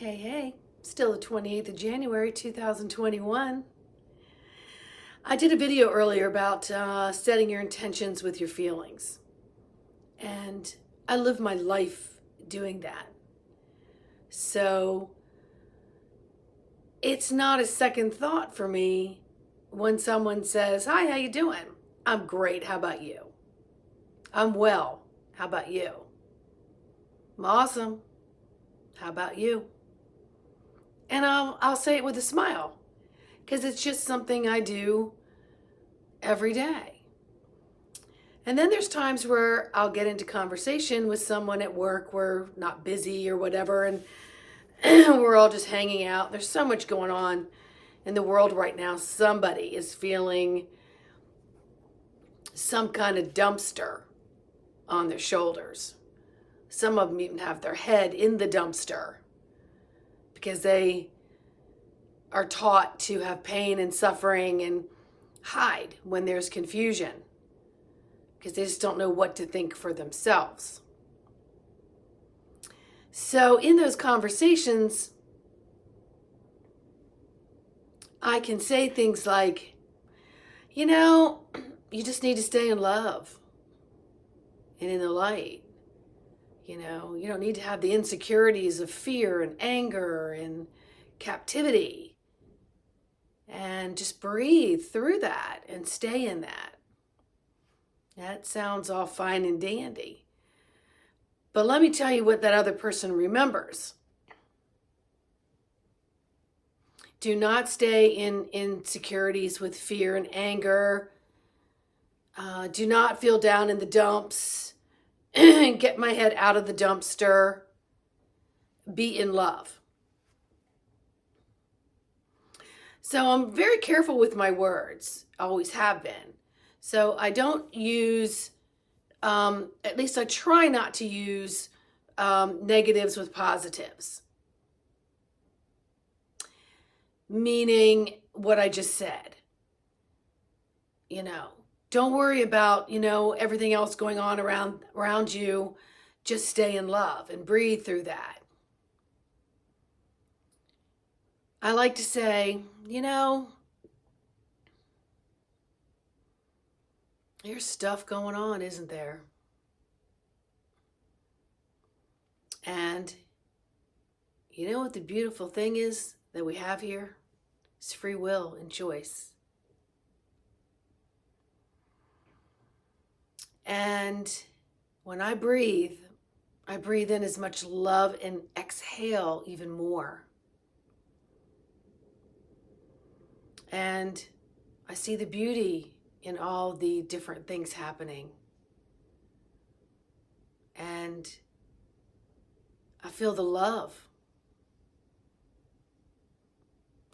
Hey, still the 28th of January 2021. I did a video earlier about setting your intentions with your feelings. And I live my life doing that. So it's not a second thought for me when someone says, "Hi, how you doing?" "I'm great. How about you?" "I'm well. How about you?" "I'm awesome. How about you?" And I'll say it with a smile because it's just something I do every day. And then there's times where I'll get into conversation with someone at work. We're not busy or whatever, and we're all just hanging out. There's so much going on in the world right now. Somebody is feeling some kind of dumpster on their shoulders. Some of them even have their head in the dumpster because they are taught to have pain and suffering and hide when there's confusion because they just don't know what to think for themselves. So in those conversations, I can say things like, you just need to stay in love and in the light. You don't need to have the insecurities of fear and anger and captivity. And just breathe through that and stay in that. That sounds all fine and dandy. But let me tell you what that other person remembers. Do not stay in insecurities with fear and anger. Do not feel down in the dumps. Get my head out of the dumpster. Be in love. So I'm very careful with my words. Always have been. So I don't use, at least I try not to use negatives with positives. Meaning what I just said. Don't worry about, everything else going on around you. Just stay in love and breathe through that. I like to say, there's stuff going on, isn't there? And you know what the beautiful thing is that we have here? It's free will and choice. And when I breathe in as much love and exhale even more. And I see the beauty in all the different things happening. And I feel the love.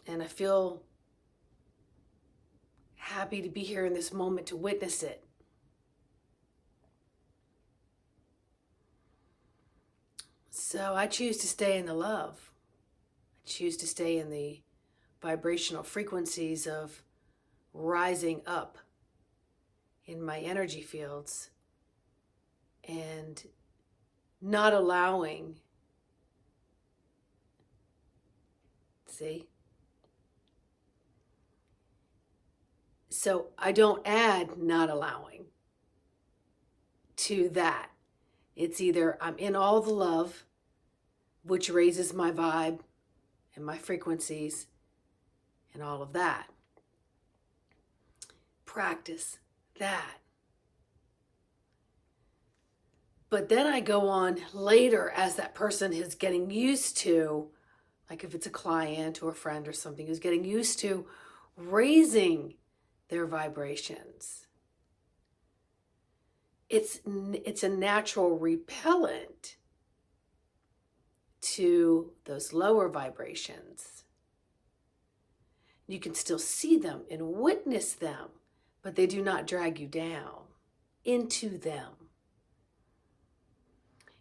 And I feel happy to be here in this moment to witness it. So I choose to stay in the love. I choose to stay in the vibrational frequencies of rising up in my energy fields and not allowing, so I don't add not allowing to that. It's either I'm in all the love, which raises my vibe and my frequencies and all of that. Practice that. But then I go on later as that person is getting used to, like if it's a client or a friend or something, who's getting used to raising their vibrations. It's a natural repellent to those lower vibrations. You can still see them and witness them, but they do not drag you down into them.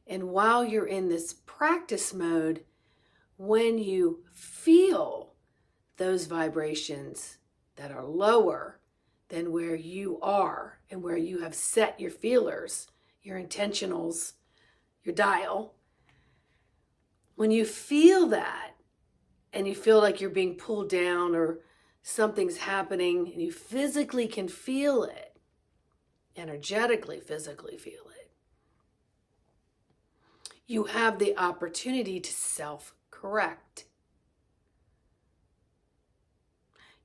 And while you're in this practice mode, when you feel those vibrations that are lower than where you are and where you have set your feelers, your intentionals, your dial, When you feel that and you feel like you're being pulled down or something's happening and you physically can feel it, energetically, physically feel it, you have the opportunity to self-correct.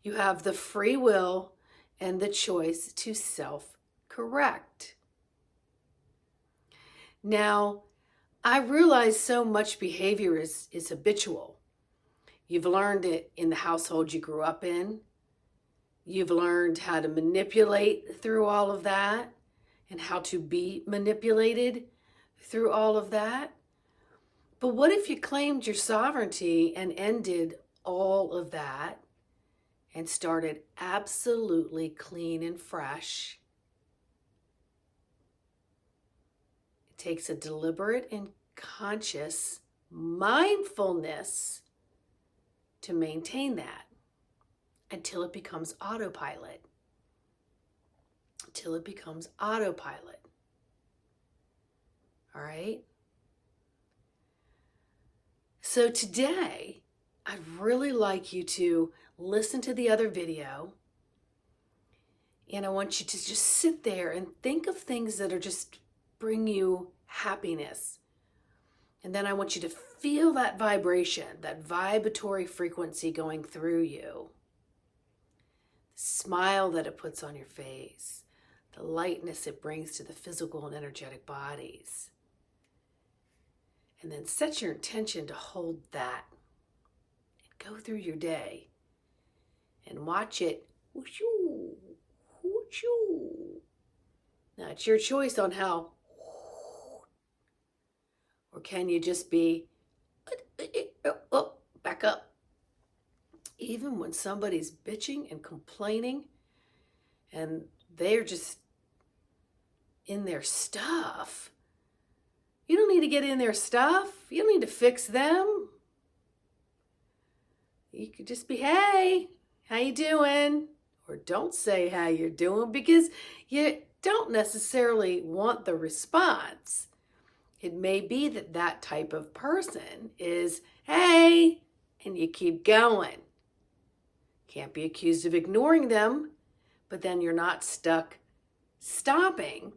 You have the free will and the choice to self-correct. Now, I realize so much behavior is habitual. You've learned it in the household you grew up in. You've learned how to manipulate through all of that and how to be manipulated through all of that. But what if you claimed your sovereignty and ended all of that and started absolutely clean and fresh? It takes a deliberate and conscious mindfulness to maintain that until it becomes autopilot. Until it becomes autopilot. All right? So today, I'd really like you to listen to the other video. And I want you to just sit there and think of things that are just bring you happiness. And then I want you to feel that vibration, that vibratory frequency going through you. The smile that it puts on your face, the lightness it brings to the physical and energetic bodies. And then set your intention to hold that and go through your day and watch it. Whoo-shoo, whoo-shoo. Now it's your choice on how. Or can you just be, oh, back up. Even when somebody's bitching and complaining and they're just in their stuff, you don't need to get in their stuff. You don't need to fix them. You could just be, hey, how you doing? Or don't say how you're doing because you don't necessarily want the response. It may be that that type of person is, hey, and you keep going. Can't be accused of ignoring them, but then you're not stuck stopping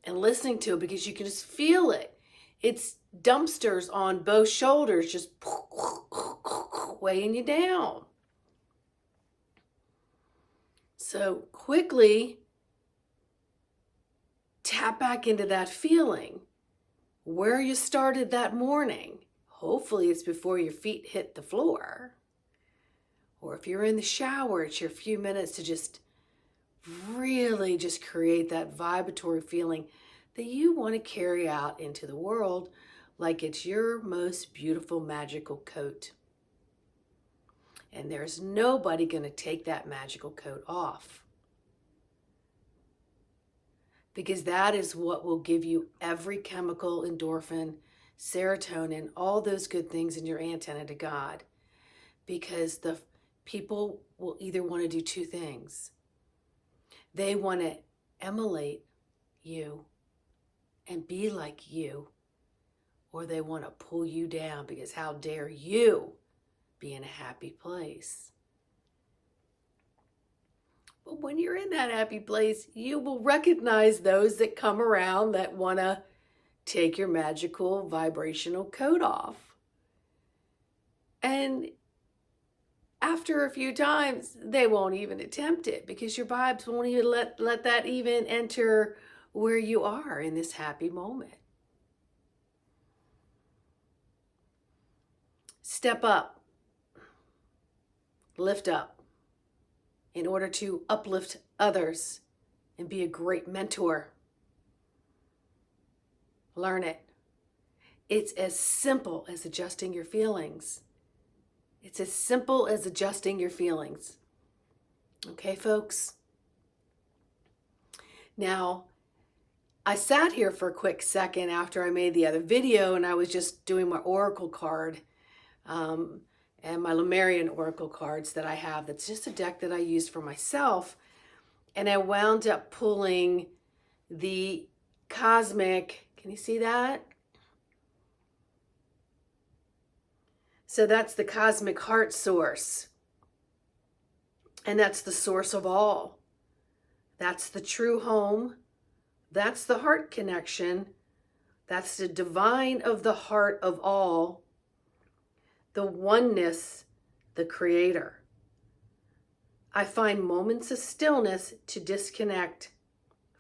and listening to it because you can just feel it. It's dumpsters on both shoulders just weighing you down. So quickly tap back into that feeling. Where you started that morning. Hopefully it's before your feet hit the floor. Or if you're in the shower, it's your few minutes to just really just create that vibratory feeling that you want to carry out into the world like it's your most beautiful magical coat. And there's nobody going to take that magical coat off. Because that is what will give you every chemical, endorphin, serotonin, all those good things in your antenna to God. Because the people will either want to do two things. They want to emulate you and be like you, or they want to pull you down because how dare you be in a happy place. But when you're in that happy place, you will recognize those that come around that want to take your magical vibrational coat off. And after a few times, they won't even attempt it because your vibes won't even let that even enter where you are in this happy moment. Step up. Lift up. In order to uplift others and be a great mentor. Learn it. It's as simple as adjusting your feelings. It's as simple as adjusting your feelings. Okay, folks? Now, I sat here for a quick second after I made the other video and I was just doing my oracle card. And my Lemurian oracle cards that I have. That's just a deck that I use for myself. And I wound up pulling the cosmic, can you see that? So that's the cosmic heart source. And that's the source of all. That's the true home. That's the heart connection. That's the divine of the heart of all. The oneness, the creator. I find moments of stillness to disconnect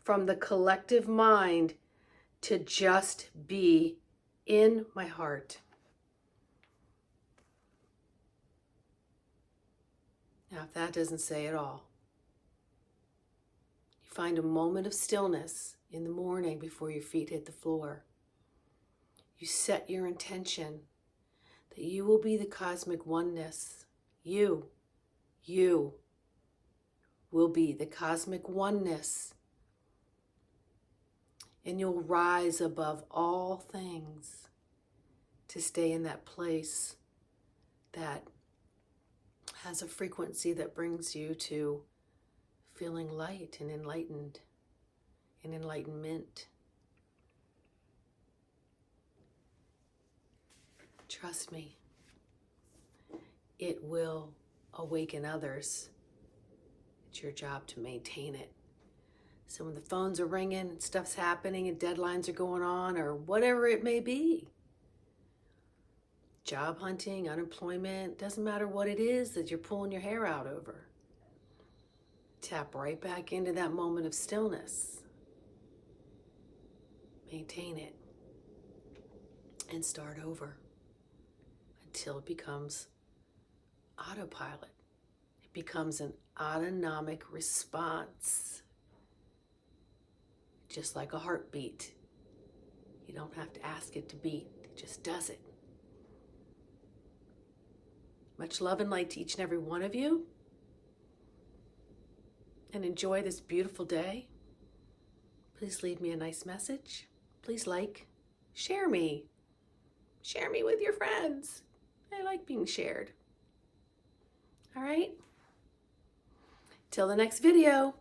from the collective mind to just be in my heart. Now, if that doesn't say it all, you find a moment of stillness in the morning before your feet hit the floor. You set your intention that you will be the cosmic oneness. You will be the cosmic oneness. And you'll rise above all things to stay in that place that has a frequency that brings you to feeling light and enlightened and enlightenment. Trust me, it will awaken others. It's your job to maintain it. So when the phones are ringing and stuff's happening and deadlines are going on or whatever it may be, job hunting, unemployment, doesn't matter what it is that you're pulling your hair out over. Tap right back into that moment of stillness. Maintain it and start over until it becomes autopilot. It becomes an autonomic response. Just like a heartbeat. You don't have to ask it to beat. It just does it. Much love and light to each and every one of you. And enjoy this beautiful day. Please leave me a nice message. Please like, share me. Share me with your friends. I like being shared. All right? Till the next video.